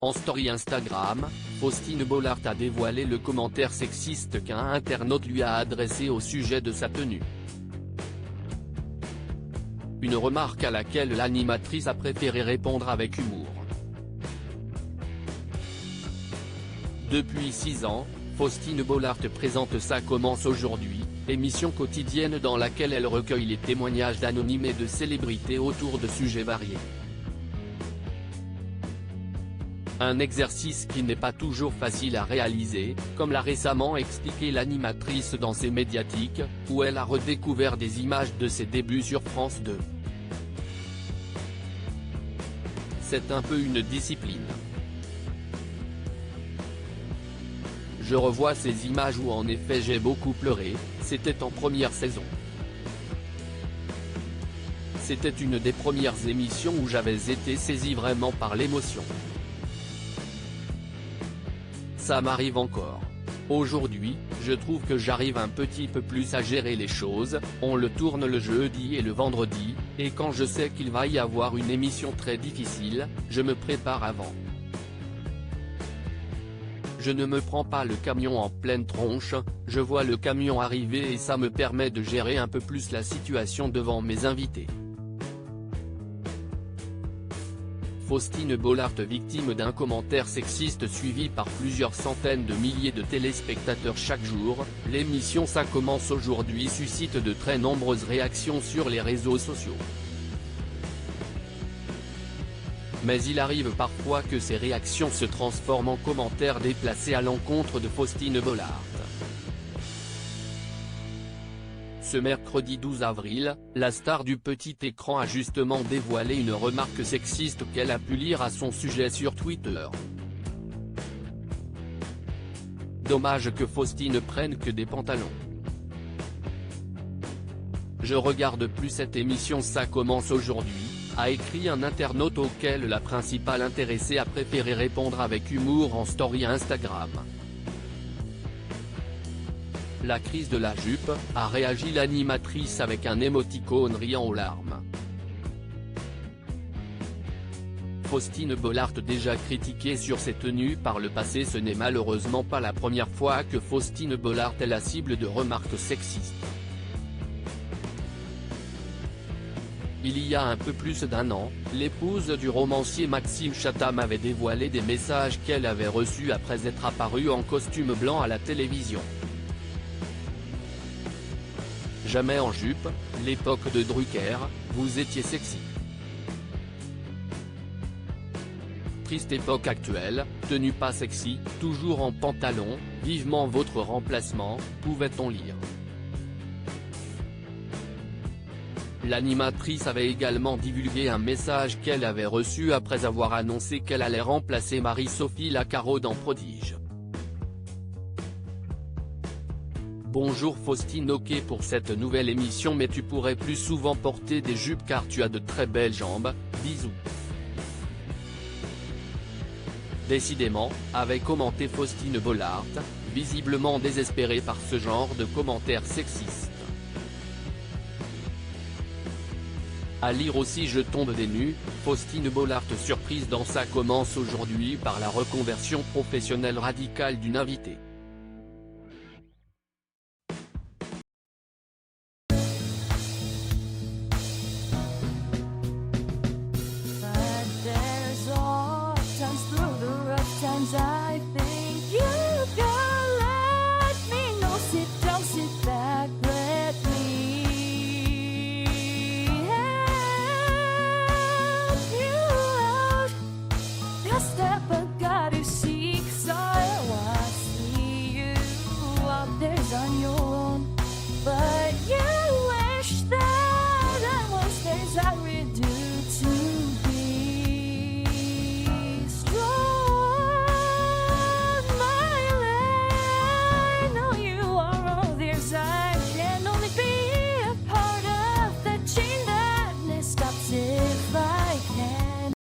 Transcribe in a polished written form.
En story Instagram, Faustine Bollard a dévoilé le commentaire sexiste qu'un internaute lui a adressé au sujet de sa tenue. Une remarque à laquelle l'animatrice a préféré répondre avec humour. Depuis 6 ans, Faustine Bollard présente Ça commence aujourd'hui, émission quotidienne dans laquelle elle recueille les témoignages d'anonymes et de célébrités autour de sujets variés. Un exercice qui n'est pas toujours facile à réaliser, comme l'a récemment expliqué l'animatrice dans ses médiatiques, où elle a redécouvert des images de ses débuts sur France 2. C'est un peu une discipline. Je revois ces images où en effet j'ai beaucoup pleuré, c'était en première saison. C'était une des premières émissions où j'avais été saisi vraiment par l'émotion. Ça m'arrive encore. Aujourd'hui, je trouve que j'arrive un petit peu plus à gérer les choses, on le tourne le jeudi et le vendredi, et quand je sais qu'il va y avoir une émission très difficile, je me prépare avant. Je ne me prends pas le camion en pleine tronche, je vois le camion arriver et ça me permet de gérer un peu plus la situation devant mes invités. Faustine Bollard victime d'un commentaire sexiste suivi par plusieurs centaines de milliers de téléspectateurs chaque jour, l'émission Ça commence aujourd'hui suscite de très nombreuses réactions sur les réseaux sociaux. Mais il arrive parfois que ces réactions se transforment en commentaires déplacés à l'encontre de Faustine Bollard. Ce mercredi 12 avril, la star du petit écran a justement dévoilé une remarque sexiste qu'elle a pu lire à son sujet sur Twitter. Dommage que Faustine prenne que des pantalons. Je regarde plus cette émission Ça commence aujourd'hui, a écrit un internaute auquel la principale intéressée a préféré répondre avec humour en story Instagram. La crise de la jupe, a réagi l'animatrice avec un émoticône riant aux larmes. Faustine Bollard déjà critiquée sur ses tenues par le passé, ce n'est malheureusement pas la première fois que Faustine Bollard est la cible de remarques sexistes. Il y a un peu plus d'1 an, l'épouse du romancier Maxime Chatham avait dévoilé des messages qu'elle avait reçus après être apparue en costume blanc à la télévision. Jamais en jupe, l'époque de Drucker, vous étiez sexy. Triste époque actuelle, tenue pas sexy, toujours en pantalon, vivement votre remplacement, pouvait-on lire. L'animatrice avait également divulgué un message qu'elle avait reçu après avoir annoncé qu'elle allait remplacer Marie-Sophie Lacaro dans Prodige. Bonjour Faustine, ok pour cette nouvelle émission, mais tu pourrais plus souvent porter des jupes car tu as de très belles jambes, bisous. Décidément, avait commenté Faustine Bollard, visiblement désespérée par ce genre de commentaires sexistes. À lire aussi Je tombe des nues, Faustine Bollard surprise dans Ça commence aujourd'hui par la reconversion professionnelle radicale d'une invitée.